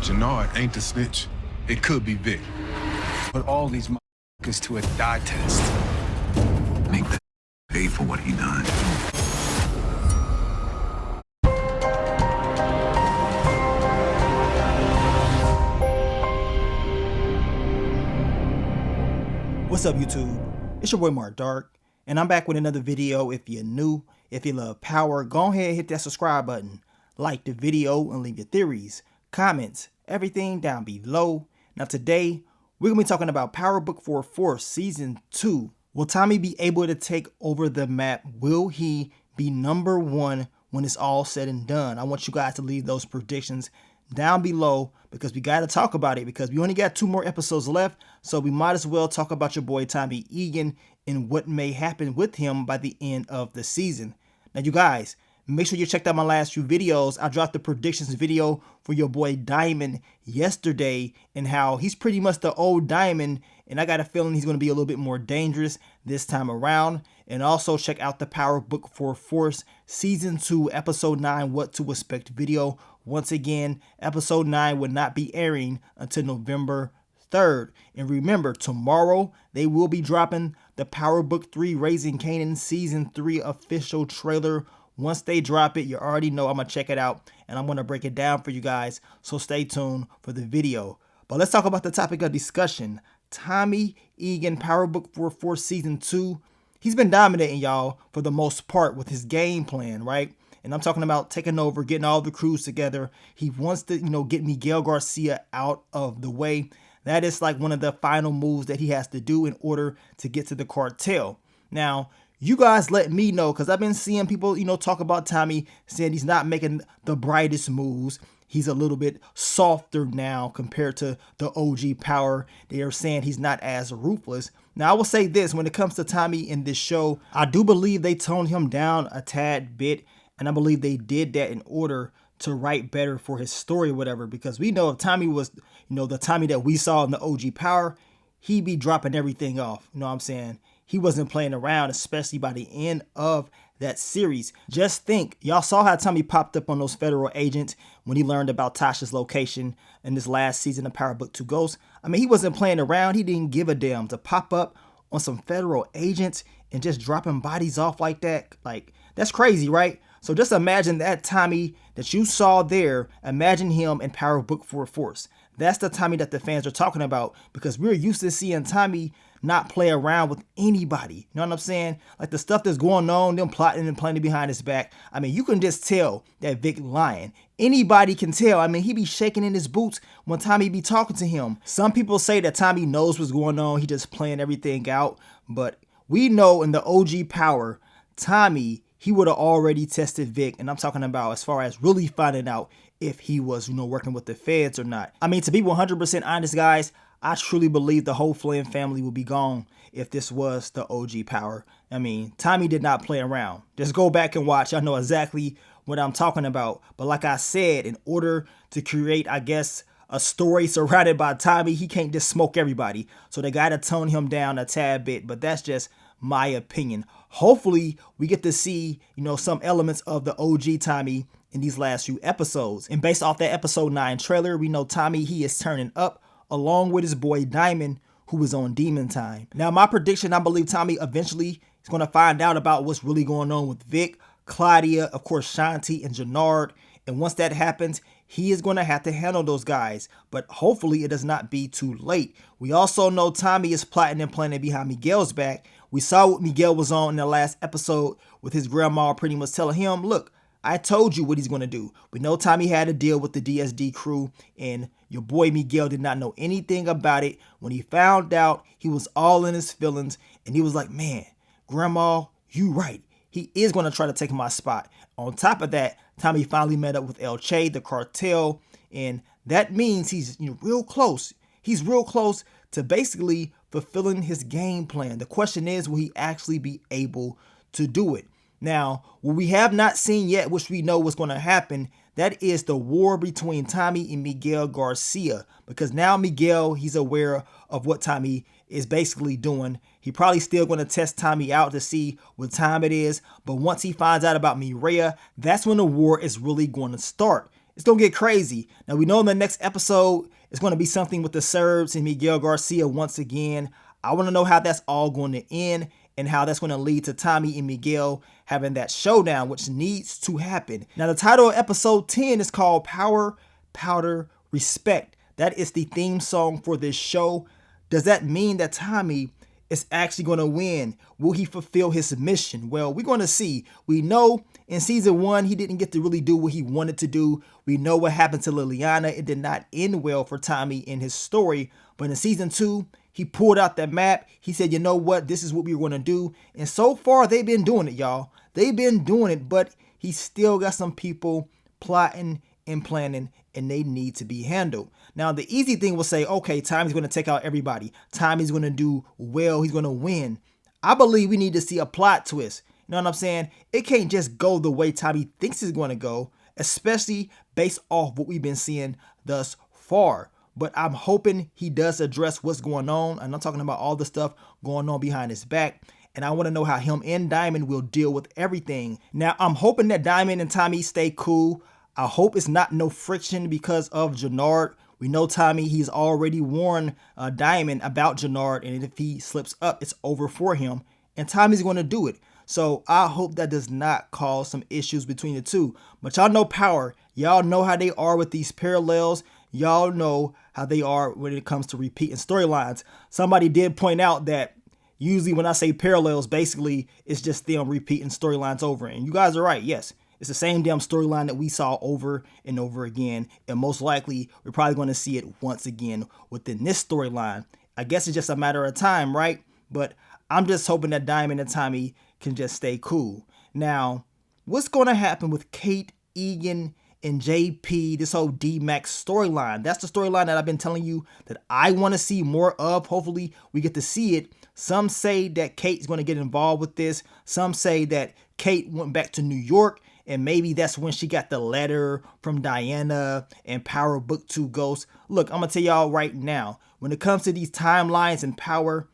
Jannard ain't the snitch. It could be Vic. Put all these motherfuckers to a die test. Make the pay for what he done. What's up, YouTube? It's your boy Mark Dark, and I'm back with another video. If you're new, if you love power, go ahead and hit that subscribe button, like the video, and leave your theories, comments, everything down below. Now today, we're going to be talking about Power Book 4 Season 2. Will Tommy be able to take over the map? Will he be #1 when it's all said and done? I want you guys to leave those predictions down below because we got to talk about it, because we only got 2 more episodes left, so we might as well talk about your boy Tommy Egan and what may happen with him by the end of the season. Now you guys, make sure you checked out my last few videos. I dropped the predictions video for your boy Diamond yesterday and how he's pretty much the old Diamond, and I got a feeling he's going to be a little bit more dangerous this time around. And also check out the Power Book 4 Season 2 Episode 9 What to Expect video. Once again, Episode 9 will not be airing until November 3rd. And remember, tomorrow they will be dropping the Power Book 3 Raising Kanan Season 3 official trailer. Once they drop it, you already know I'm going to check it out and I'm going to break it down for you guys. So stay tuned for the video. But let's talk about the topic of discussion. Tommy Egan, Power Book 4 Season 2. He's been dominating, y'all, for the most part with his game plan, right? And I'm talking about taking over, getting all the crews together. He wants to, get Miguel Garcia out of the way. That is like one of the final moves that he has to do in order to get to the cartel. Now, you guys let me know, because I've been seeing people, talk about Tommy, saying he's not making the brightest moves. He's a little bit softer now compared to the OG Power. They are saying he's not as ruthless. Now, I will say this, when it comes to Tommy in this show, I do believe they toned him down a tad bit. And I believe they did that in order to write better for his story or whatever. Because we know if Tommy was, the Tommy that we saw in the OG Power, he'd be dropping everything off. You know what I'm saying? He wasn't playing around, especially by the end of that series. Just think, y'all saw how Tommy popped up on those federal agents when he learned about Tasha's location in this last season of Power Book 2 Ghost. I mean, he wasn't playing around. He didn't give a damn to pop up on some federal agents and just dropping bodies off like that. Like, that's crazy, right? So just imagine that Tommy that you saw there, imagine him in Power Book 4 Force. That's the Tommy that the fans are talking about, because we're used to seeing Tommy not play around with anybody. You know what I'm saying? Like the stuff that's going on, them plotting and planning behind his back. I mean, you can just tell that Vic lying. Anybody can tell. I mean, he be shaking in his boots when Tommy be talking to him. Some people say that Tommy knows what's going on. He just playing everything out. But we know in the OG Power, Tommy, he would have already tested Vic, and I'm talking about as far as really finding out if he was, working with the feds or not. I mean, to be 100% honest, guys, I truly believe the whole Flynn family would be gone if this was the OG Power. I mean, Tommy did not play around. Just go back and watch. I know exactly what I'm talking about. But like I said, in order to create, I guess, a story surrounded by Tommy, he can't just smoke everybody. So they got to tone him down a tad bit, but that's just my opinion. Hopefully we get to see, some elements of the OG Tommy in these last few episodes. And based off that episode 9 trailer, we know Tommy, he is turning up along with his boy Diamond, who was on Demon Time. Now, my prediction, I believe Tommy eventually is going to find out about what's really going on with Vic, Claudia, of course, Shanti, and Jannard. And once that happens, he is going to have to handle those guys. But hopefully it does not be too late. We also know Tommy is plotting and planning behind Miguel's back. We saw what Miguel was on in the last episode with his grandma pretty much telling him, look, I told you what he's going to do. We know Tommy had a deal with the DSD crew, and your boy Miguel did not know anything about it. When he found out, he was all in his feelings, and he was like, man, grandma, you right. He is going to try to take my spot. On top of that, Tommy finally met up with El Che, the cartel, and that means he's real close. He's real close to basically fulfilling his game plan. The question is, will he actually be able to do it? Now, what we have not seen yet, which we know what's going to happen, that is the war between Tommy and Miguel Garcia. Because now Miguel, he's aware of what Tommy is basically doing. He probably still going to test Tommy out to see what time it is. But once he finds out about Mireya, that's when the war is really going to start. It's gonna get crazy. Now we know in the next episode it's gonna be something with the Serbs and Miguel Garcia once again. I wanna know how that's all going to end and how that's gonna lead to Tommy and Miguel having that showdown, which needs to happen. Now the title of episode 10 is called Power, Powder, Respect. That is the theme song for this show. Does that mean that Tommy is actually going to win? Will he fulfill his mission? Well, we're going to see. We know in season 1, he didn't get to really do what he wanted to do. We know what happened to Liliana. It did not end well for Tommy in his story. But in season 2, he pulled out that map. He said, you know what? This is what we're going to do. And so far, they've been doing it, y'all. They've been doing it, but he still got some people plotting and planning, and they need to be handled. Now, the easy thing will say, okay, Tommy's going to take out everybody. Tommy's going to do well. He's going to win. I believe we need to see a plot twist. You know what I'm saying? It can't just go the way Tommy thinks it's going to go, especially based off what we've been seeing thus far. But I'm hoping he does address what's going on. And I'm talking about all the stuff going on behind his back. And I want to know how him and Diamond will deal with everything. Now, I'm hoping that Diamond and Tommy stay cool. I hope it's not no friction because of Jenard. We know Tommy, he's already warned Diamond about Jenard, and if he slips up, it's over for him. And Tommy's going to do it. So I hope that does not cause some issues between the two. But y'all know Power. Y'all know how they are with these parallels. Y'all know how they are when it comes to repeating storylines. Somebody did point out that usually when I say parallels, basically it's just them repeating storylines over. And you guys are right. Yes. It's the same damn storyline that we saw over and over again. And most likely, we're probably going to see it once again within this storyline. I guess it's just a matter of time, right? But I'm just hoping that Diamond and Tommy can just stay cool. Now, what's going to happen with Kate, Egan, and JP, this whole D-Max storyline? That's the storyline that I've been telling you that I want to see more of. Hopefully, we get to see it. Some say that Kate's going to get involved with this. Some say that Kate went back to New York, and maybe that's when she got the letter from Diana and Power Book 2 Ghost. Look, I'm going to tell y'all right now, when it comes to these timelines and Power,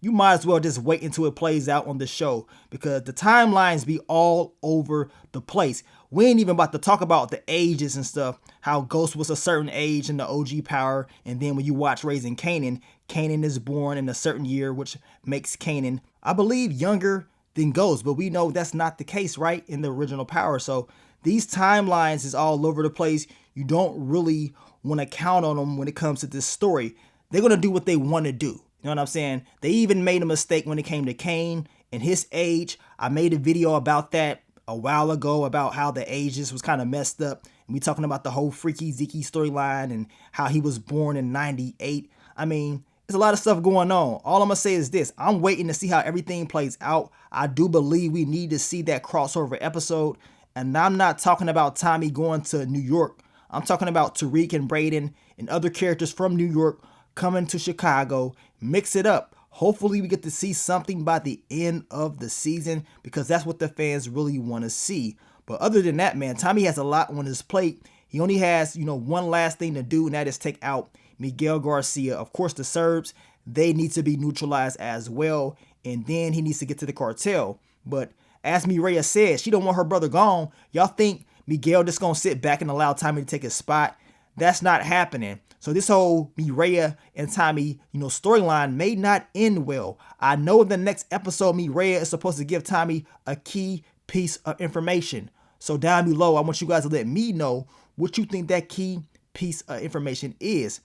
you might as well just wait until it plays out on the show, because the timelines be all over the place. We ain't even about to talk about the ages and stuff, how Ghost was a certain age in the OG Power, and then when you watch Raising Kanan, Kanan is born in a certain year, which makes Kanan, I believe, younger than Ghost, but we know that's not the case, right, in the original Power. So these timelines is all over the place. You don't really want to count on them when it comes to this story. They're going to do what they want to do. You know what I'm saying? They even made a mistake when it came to Kane and his age. I made a video about that a while ago, about how the ages was kind of messed up. And we talking about the whole Freaky Zeke storyline and how he was born in 98. I mean, there's a lot of stuff going on. All I'm going to say is this. I'm waiting to see how everything plays out. I do believe we need to see that crossover episode. And I'm not talking about Tommy going to New York. I'm talking about Tariq and Brayden and other characters from New York coming to Chicago. Mix it up. Hopefully we get to see something by the end of the season, because that's what the fans really want to see. But other than that, man, Tommy has a lot on his plate. He only has, one last thing to do, and that is take out Miguel Garcia. Of course, the Serbs, they need to be neutralized as well. And then he needs to get to the cartel. But as Mireya said, she don't want her brother gone. Y'all think Miguel just going to sit back and allow Tommy to take his spot? That's not happening. So this whole Mireya and Tommy, storyline may not end well. I know in the next episode, Mireya is supposed to give Tommy a key piece of information. So down below, I want you guys to let me know what you think that key piece of information is.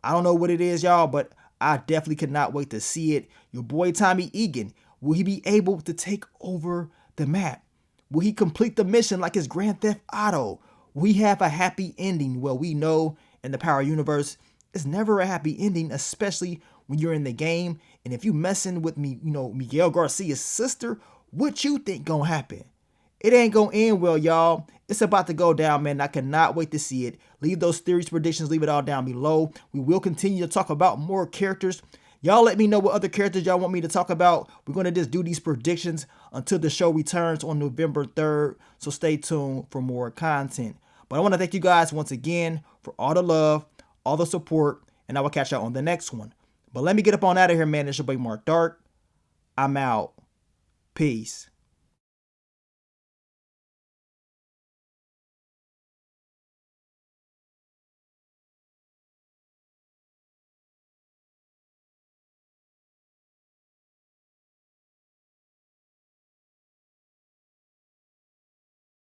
I don't know what it is, y'all, but I definitely cannot wait to see it. Your boy Tommy Egan, will he be able to take over the map? Will he complete the mission like his Grand Theft Auto? We have a happy ending. Well, we know in the Power universe, it's never a happy ending, especially when you're in the game. And if you messing with me, Miguel Garcia's sister, what you think gonna happen? It ain't gonna end well, y'all. It's about to go down, man. I cannot wait to see it. Leave those theories, predictions, leave it all down below. We will continue to talk about more characters. Y'all let me know what other characters y'all want me to talk about. We're going to just do these predictions until the show returns on November 3rd. So stay tuned for more content. But I want to thank you guys once again for all the love, all the support, and I will catch y'all on the next one. But let me get up on out of here, man. It's your boy Mark Dark. I'm out. Peace.